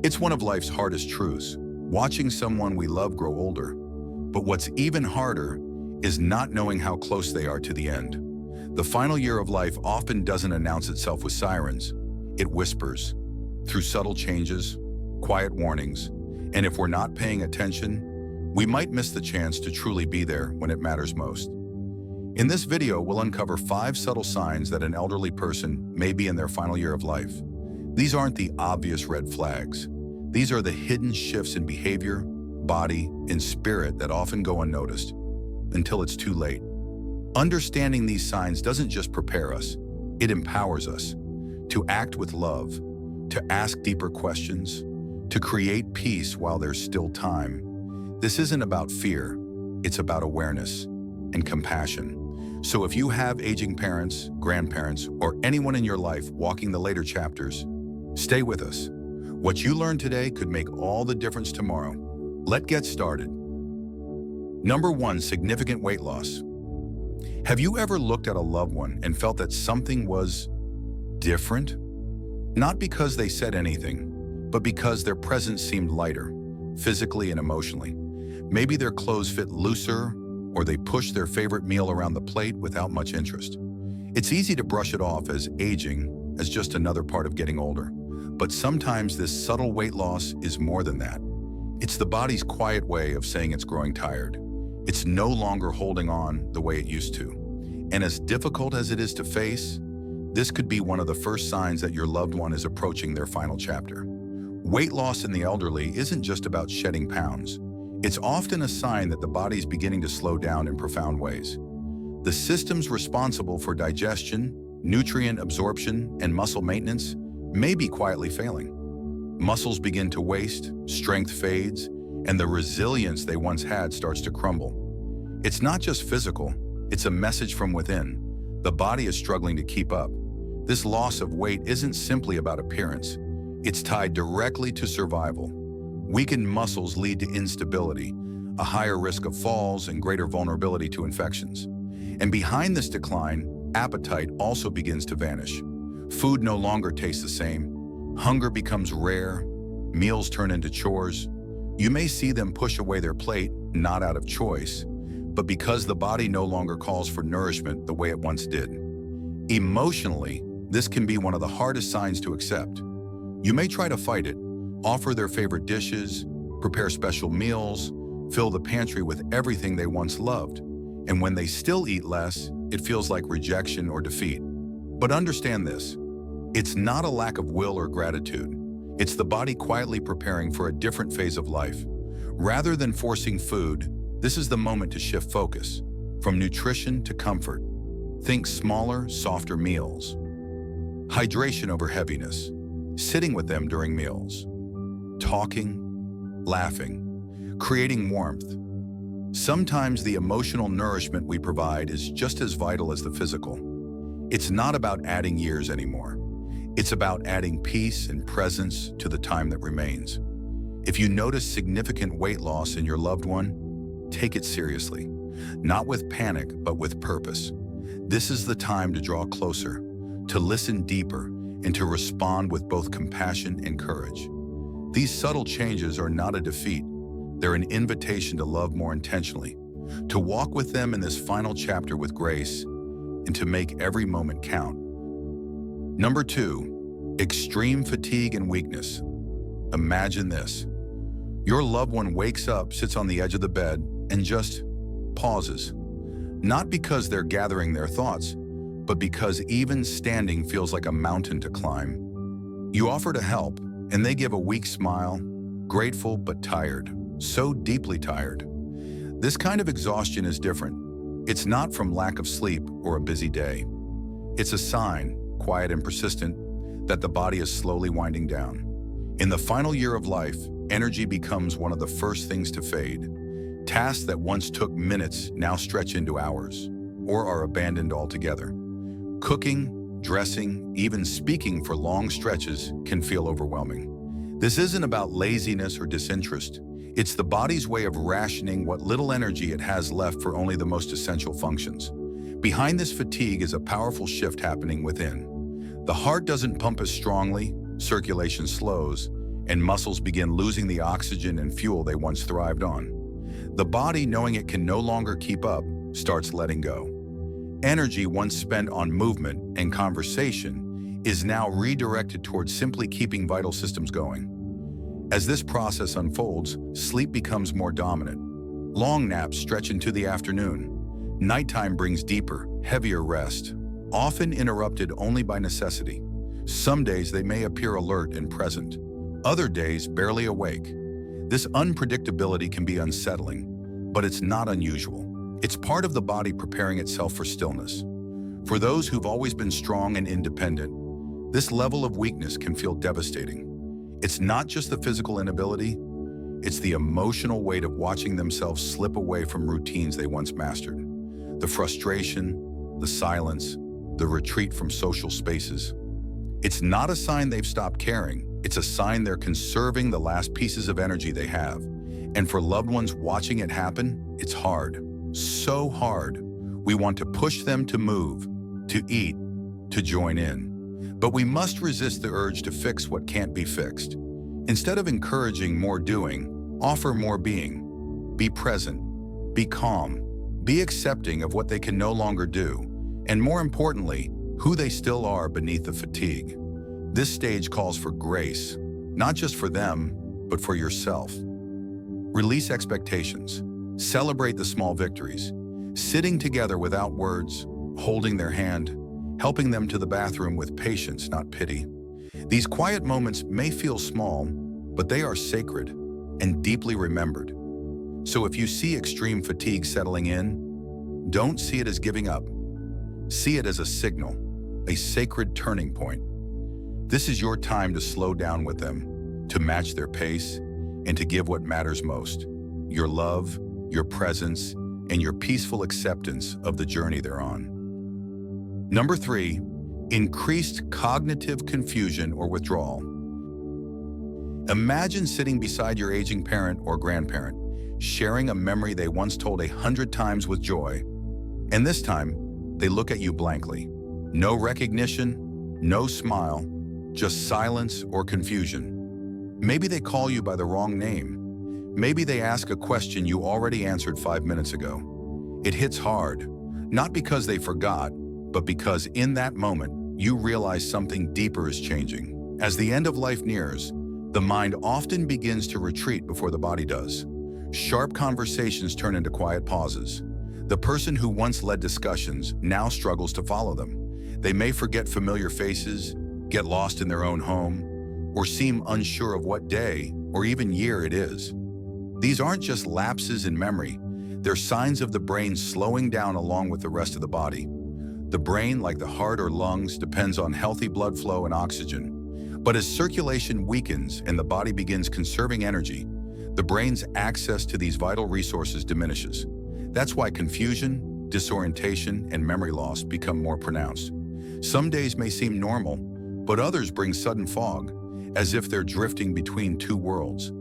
It's one of life's hardest truths, watching someone we love grow older. But what's even harder is not knowing how close they are to the end. The final year of life often doesn't announce itself with sirens. It whispers, through subtle changes, quiet warnings, and if we're not paying attention, we might miss the chance to truly be there when it matters most. In this video, we'll uncover 5 subtle signs that an elderly person may be in their final year of life. These aren't the obvious red flags. These are the hidden shifts in behavior, body, and spirit that often go unnoticed until it's too late. Understanding these signs doesn't just prepare us, it empowers us to act with love, to ask deeper questions, to create peace while there's still time. This isn't about fear, it's about awareness and compassion. So if you have aging parents, grandparents, or anyone in your life walking the later chapters, stay with us. What you learn today could make all the difference tomorrow. Let's get started. Number 1, significant weight loss. Have you ever looked at a loved one and felt that something was different? Not because they said anything, but because their presence seemed lighter, physically and emotionally. Maybe their clothes fit looser, or they pushed their favorite meal around the plate without much interest. It's easy to brush it off as aging, as just another part of getting older. But sometimes this subtle weight loss is more than that. It's the body's quiet way of saying it's growing tired. It's no longer holding on the way it used to. And as difficult as it is to face, this could be one of the first signs that your loved one is approaching their final chapter. Weight loss in the elderly isn't just about shedding pounds. It's often a sign that the body's beginning to slow down in profound ways. The systems responsible for digestion, nutrient absorption, and muscle maintenance may be quietly failing. Muscles begin to waste, strength fades, and the resilience they once had starts to crumble. It's not just physical, it's a message from within. The body is struggling to keep up. This loss of weight isn't simply about appearance. It's tied directly to survival. Weakened muscles lead to instability, a higher risk of falls, and greater vulnerability to infections. And behind this decline, appetite also begins to vanish. Food no longer tastes the same. Hunger becomes rare. Meals turn into chores. You may see them push away their plate, not out of choice, but because the body no longer calls for nourishment the way it once did. Emotionally, this can be one of the hardest signs to accept. You may try to fight it, offer their favorite dishes, prepare special meals, fill the pantry with everything they once loved. And when they still eat less, it feels like rejection or defeat. But understand this, it's not a lack of will or gratitude. It's the body quietly preparing for a different phase of life. Rather than forcing food, this is the moment to shift focus, from nutrition to comfort. Think smaller, softer meals. Hydration over heaviness. Sitting with them during meals. Talking, laughing, creating warmth. Sometimes the emotional nourishment we provide is just as vital as the physical. It's not about adding years anymore. It's about adding peace and presence to the time that remains. If you notice significant weight loss in your loved one, take it seriously. Not with panic, but with purpose. This is the time to draw closer, to listen deeper, and to respond with both compassion and courage. These subtle changes are not a defeat. They're an invitation to love more intentionally, to walk with them in this final chapter with grace, and to make every moment count. Number 2, extreme fatigue and weakness. Imagine this. Your loved one wakes up, sits on the edge of the bed, and just pauses. Not because they're gathering their thoughts, but because even standing feels like a mountain to climb. You offer to help, and they give a weak smile, grateful but tired, so deeply tired. This kind of exhaustion is different. It's not from lack of sleep or a busy day. It's a sign, quiet and persistent, that the body is slowly winding down. In the final year of life, energy becomes one of the first things to fade. Tasks that once took minutes now stretch into hours, or are abandoned altogether. Cooking, dressing, even speaking for long stretches can feel overwhelming. This isn't about laziness or disinterest. It's the body's way of rationing what little energy it has left for only the most essential functions. Behind this fatigue is a powerful shift happening within. The heart doesn't pump as strongly, circulation slows, and muscles begin losing the oxygen and fuel they once thrived on. The body, knowing it can no longer keep up, starts letting go. Energy once spent on movement and conversation is now redirected towards simply keeping vital systems going. As this process unfolds, sleep becomes more dominant. Long naps stretch into the afternoon. Nighttime brings deeper, heavier rest, often interrupted only by necessity. Some days they may appear alert and present, other days barely awake. This unpredictability can be unsettling, but it's not unusual. It's part of the body preparing itself for stillness. For those who've always been strong and independent, this level of weakness can feel devastating. It's not just the physical inability, it's the emotional weight of watching themselves slip away from routines they once mastered. The frustration, the silence, the retreat from social spaces. It's not a sign they've stopped caring, it's a sign they're conserving the last pieces of energy they have. And for loved ones watching it happen, it's hard. So hard. We want to push them to move, to eat, to join in. But we must resist the urge to fix what can't be fixed. Instead of encouraging more doing, offer more being. Be present, be calm, be accepting of what they can no longer do, and more importantly, who they still are beneath the fatigue. This stage calls for grace, not just for them, but for yourself. Release expectations. Celebrate the small victories. Sitting together without words, holding their hand, helping them to the bathroom with patience, not pity. These quiet moments may feel small, but they are sacred and deeply remembered. So if you see extreme fatigue settling in, don't see it as giving up. See it as a signal, a sacred turning point. This is your time to slow down with them, to match their pace, and to give what matters most: your love, your presence, and your peaceful acceptance of the journey they're on. Number 3, increased cognitive confusion or withdrawal. Imagine sitting beside your aging parent or grandparent, sharing a memory they once told 100 times with joy, and this time, they look at you blankly. No recognition, no smile, just silence or confusion. Maybe they call you by the wrong name. Maybe they ask a question you already answered 5 minutes ago. It hits hard, not because they forgot, but because in that moment, you realize something deeper is changing. As the end of life nears, the mind often begins to retreat before the body does. Sharp conversations turn into quiet pauses. The person who once led discussions now struggles to follow them. They may forget familiar faces, get lost in their own home, or seem unsure of what day or even year it is. These aren't just lapses in memory, they're signs of the brain slowing down along with the rest of the body. The brain, like the heart or lungs, depends on healthy blood flow and oxygen. But as circulation weakens and the body begins conserving energy, the brain's access to these vital resources diminishes. That's why confusion, disorientation, and memory loss become more pronounced. Some days may seem normal, but others bring sudden fog, as if they're drifting between two worlds.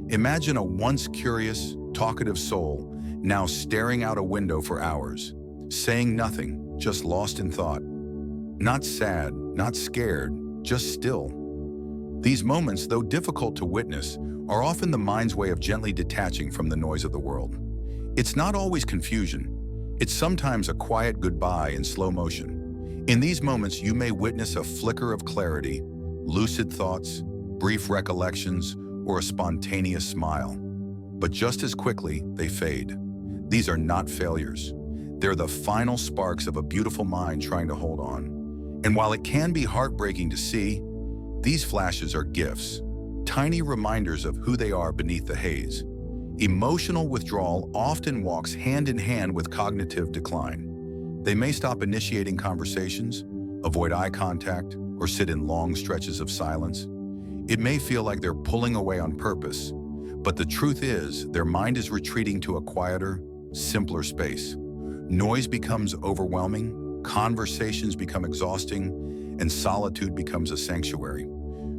Imagine a once curious, talkative soul now staring out a window for hours, saying nothing, just lost in thought. Not sad, not scared, just still. These moments, though difficult to witness, are often the mind's way of gently detaching from the noise of the world. It's not always confusion. It's sometimes a quiet goodbye in slow motion. In these moments, you may witness a flicker of clarity, lucid thoughts, brief recollections, or a spontaneous smile. But just as quickly, they fade. These are not failures. They're the final sparks of a beautiful mind trying to hold on. And while it can be heartbreaking to see, these flashes are gifts, tiny reminders of who they are beneath the haze. Emotional withdrawal often walks hand in hand with cognitive decline. They may stop initiating conversations, avoid eye contact, or sit in long stretches of silence. It may feel like they're pulling away on purpose, but the truth is their mind is retreating to a quieter, simpler space. Noise becomes overwhelming, conversations become exhausting, and solitude becomes a sanctuary.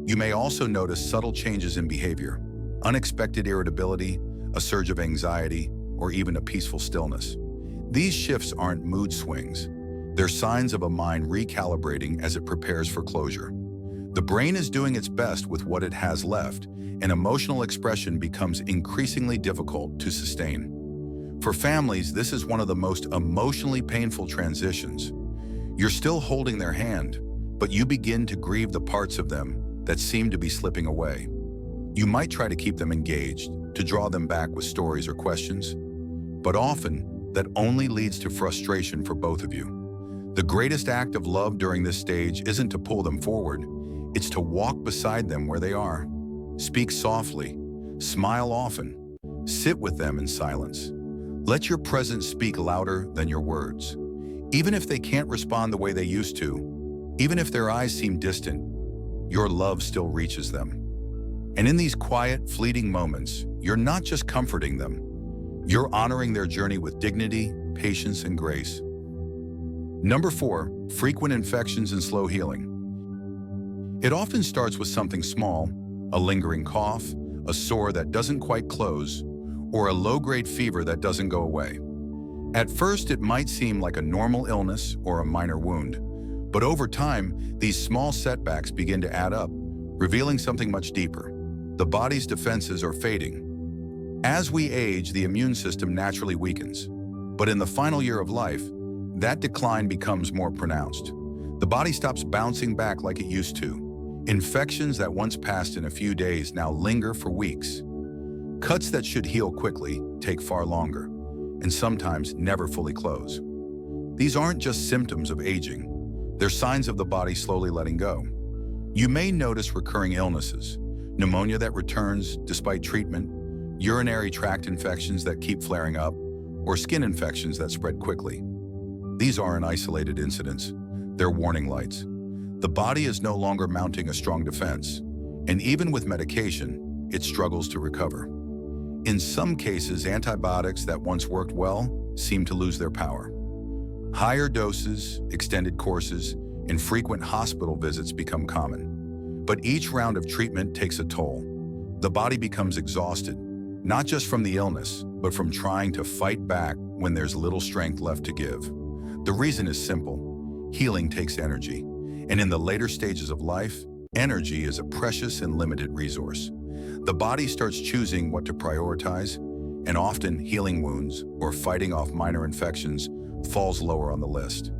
You may also notice subtle changes in behavior, unexpected irritability, a surge of anxiety, or even a peaceful stillness. These shifts aren't mood swings. They're signs of a mind recalibrating as it prepares for closure. The brain is doing its best with what it has left, and emotional expression becomes increasingly difficult to sustain. For families, this is one of the most emotionally painful transitions. You're still holding their hand, but you begin to grieve the parts of them that seem to be slipping away. You might try to keep them engaged, to draw them back with stories or questions, but often that only leads to frustration for both of you. The greatest act of love during this stage isn't to pull them forward, it's to walk beside them where they are. Speak softly, smile often, sit with them in silence. Let your presence speak louder than your words. Even if they can't respond the way they used to, even if their eyes seem distant, your love still reaches them. And in these quiet, fleeting moments, you're not just comforting them, you're honoring their journey with dignity, patience, and grace. Number 4, frequent infections and slow healing. It often starts with something small, a lingering cough, a sore that doesn't quite close, or a low-grade fever that doesn't go away. At first, it might seem like a normal illness or a minor wound, but over time, these small setbacks begin to add up, revealing something much deeper. The body's defenses are fading. As we age, the immune system naturally weakens, but in the final year of life, that decline becomes more pronounced. The body stops bouncing back like it used to. Infections that once passed in a few days now linger for weeks. Cuts that should heal quickly take far longer, and sometimes never fully close. These aren't just symptoms of aging, they're signs of the body slowly letting go. You may notice recurring illnesses, pneumonia that returns despite treatment, urinary tract infections that keep flaring up, or skin infections that spread quickly. These aren't isolated incidents, they're warning lights. The body is no longer mounting a strong defense, and even with medication, it struggles to recover. In some cases, antibiotics that once worked well seem to lose their power. Higher doses, extended courses, and frequent hospital visits become common. But each round of treatment takes a toll. The body becomes exhausted, not just from the illness, but from trying to fight back when there's little strength left to give. The reason is simple: healing takes energy. And in the later stages of life, energy is a precious and limited resource. The body starts choosing what to prioritize, and often healing wounds or fighting off minor infections falls lower on the list.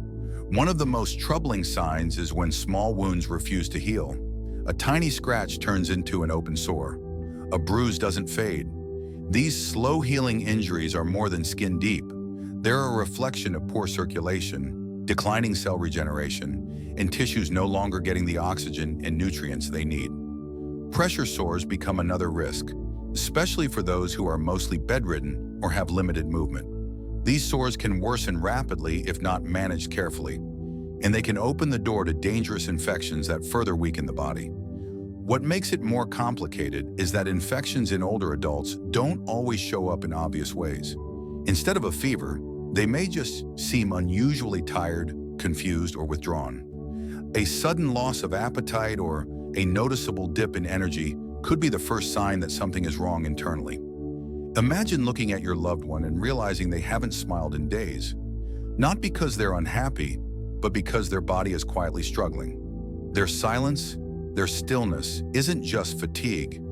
One of the most troubling signs is when small wounds refuse to heal. A tiny scratch turns into an open sore. A bruise doesn't fade. These slow-healing injuries are more than skin deep. They're a reflection of poor circulation, declining cell regeneration, and tissues no longer getting the oxygen and nutrients they need. Pressure sores become another risk, especially for those who are mostly bedridden or have limited movement. These sores can worsen rapidly if not managed carefully, and they can open the door to dangerous infections that further weaken the body. What makes it more complicated is that infections in older adults don't always show up in obvious ways. Instead of a fever, they may just seem unusually tired, confused, or withdrawn. A sudden loss of appetite or a noticeable dip in energy could be the first sign that something is wrong internally. Imagine looking at your loved one and realizing they haven't smiled in days, not because they're unhappy, but because their body is quietly struggling. Their silence, their stillness isn't just fatigue.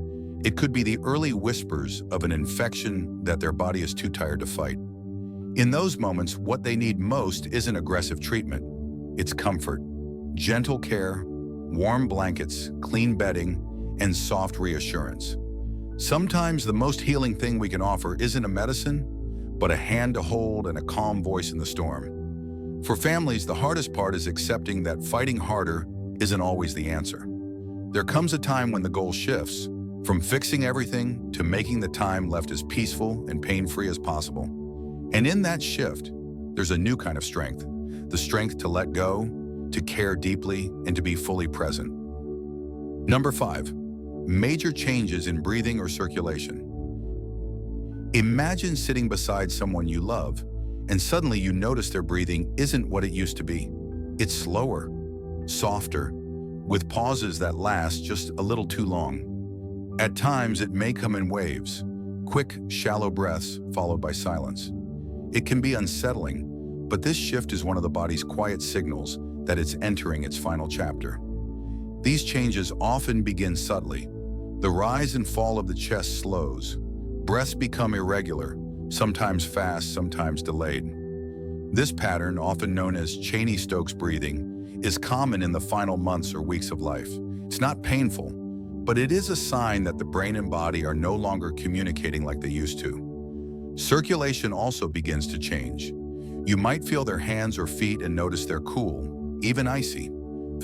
It could be the early whispers of an infection that their body is too tired to fight. In those moments, what they need most isn't aggressive treatment. It's comfort, gentle care, warm blankets, clean bedding, and soft reassurance. Sometimes the most healing thing we can offer isn't a medicine, but a hand to hold and a calm voice in the storm. For families, the hardest part is accepting that fighting harder isn't always the answer. There comes a time when the goal shifts, from fixing everything to making the time left as peaceful and pain-free as possible. And in that shift, there's a new kind of strength, the strength to let go, to care deeply, and to be fully present. Number 5, major changes in breathing or circulation. Imagine sitting beside someone you love, and suddenly you notice their breathing isn't what it used to be. It's slower, softer, with pauses that last just a little too long. At times, it may come in waves, quick, shallow breaths followed by silence. It can be unsettling, but this shift is one of the body's quiet signals that it's entering its final chapter. These changes often begin subtly. The rise and fall of the chest slows. Breaths become irregular, sometimes fast, sometimes delayed. This pattern, often known as Cheney-Stokes breathing, is common in the final months or weeks of life. It's not painful, but it is a sign that the brain and body are no longer communicating like they used to. Circulation also begins to change. You might feel their hands or feet and notice they're cool, even icy.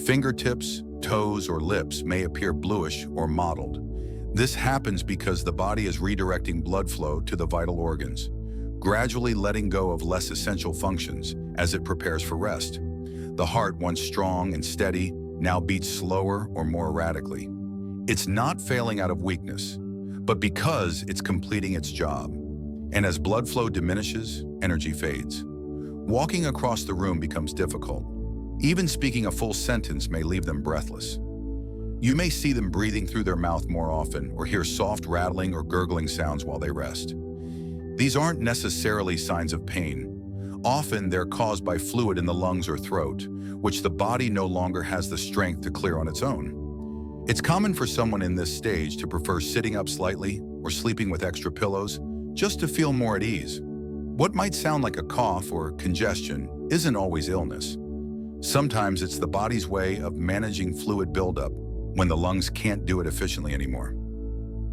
Fingertips, toes, or lips may appear bluish or mottled. This happens because the body is redirecting blood flow to the vital organs, gradually letting go of less essential functions as it prepares for rest. The heart, once strong and steady, now beats slower or more erratically. It's not failing out of weakness, but because it's completing its job. And as blood flow diminishes, energy fades. Walking across the room becomes difficult. Even speaking a full sentence may leave them breathless. You may see them breathing through their mouth more often or hear soft rattling or gurgling sounds while they rest. These aren't necessarily signs of pain. Often they're caused by fluid in the lungs or throat, which the body no longer has the strength to clear on its own. It's common for someone in this stage to prefer sitting up slightly or sleeping with extra pillows just to feel more at ease. What might sound like a cough or congestion isn't always illness. Sometimes it's the body's way of managing fluid buildup when the lungs can't do it efficiently anymore.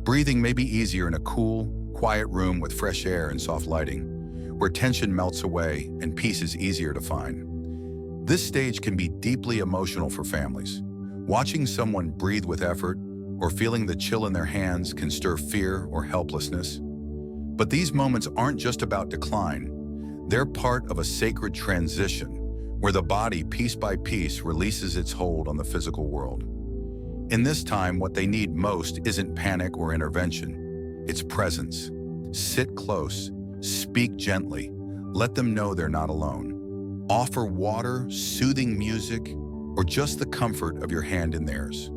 Breathing may be easier in a cool, quiet room with fresh air and soft lighting, where tension melts away and peace is easier to find. This stage can be deeply emotional for families. Watching someone breathe with effort or feeling the chill in their hands can stir fear or helplessness. But these moments aren't just about decline. They're part of a sacred transition where the body, piece by piece, releases its hold on the physical world. In this time, what they need most isn't panic or intervention. It's presence. Sit close, speak gently, let them know they're not alone. Offer water, soothing music, or just the comfort of your hand in theirs.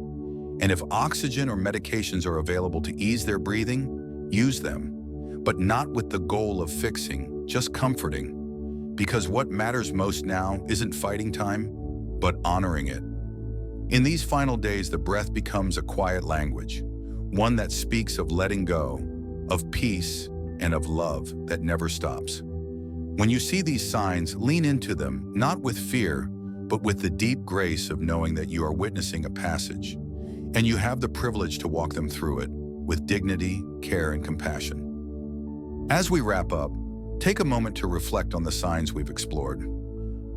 And if oxygen or medications are available to ease their breathing, use them, but not with the goal of fixing, just comforting. Because what matters most now isn't fighting time, but honoring it. In these final days, the breath becomes a quiet language, one that speaks of letting go, of peace, and of love that never stops. When you see these signs, lean into them, not with fear, but with the deep grace of knowing that you are witnessing a passage, and you have the privilege to walk them through it with dignity, care, and compassion. As we wrap up, take a moment to reflect on the signs we've explored.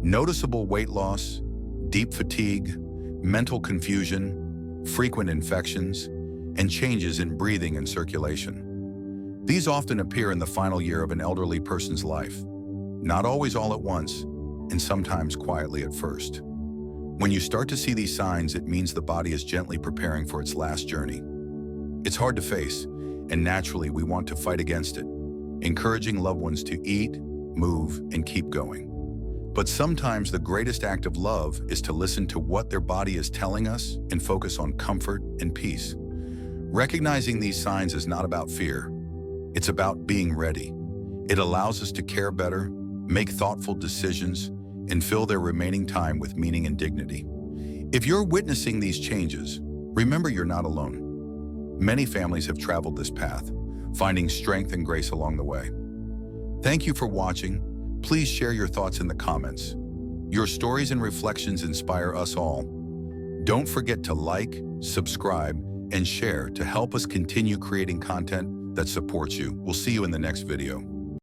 Noticeable weight loss, deep fatigue, mental confusion, frequent infections, and changes in breathing and circulation. These often appear in the final year of an elderly person's life, not always all at once, and sometimes quietly at first. When you start to see these signs, it means the body is gently preparing for its last journey. It's hard to face, and naturally we want to fight against it, encouraging loved ones to eat, move, and keep going. But sometimes the greatest act of love is to listen to what their body is telling us and focus on comfort and peace. Recognizing these signs is not about fear. It's about being ready. It allows us to care better, make thoughtful decisions, and fill their remaining time with meaning and dignity. If you're witnessing these changes, remember you're not alone. Many families have traveled this path, finding strength and grace along the way. Thank you for watching. Please share your thoughts in the comments. Your stories and reflections inspire us all. Don't forget to like, subscribe, and share to help us continue creating content that supports you. We'll see you in the next video.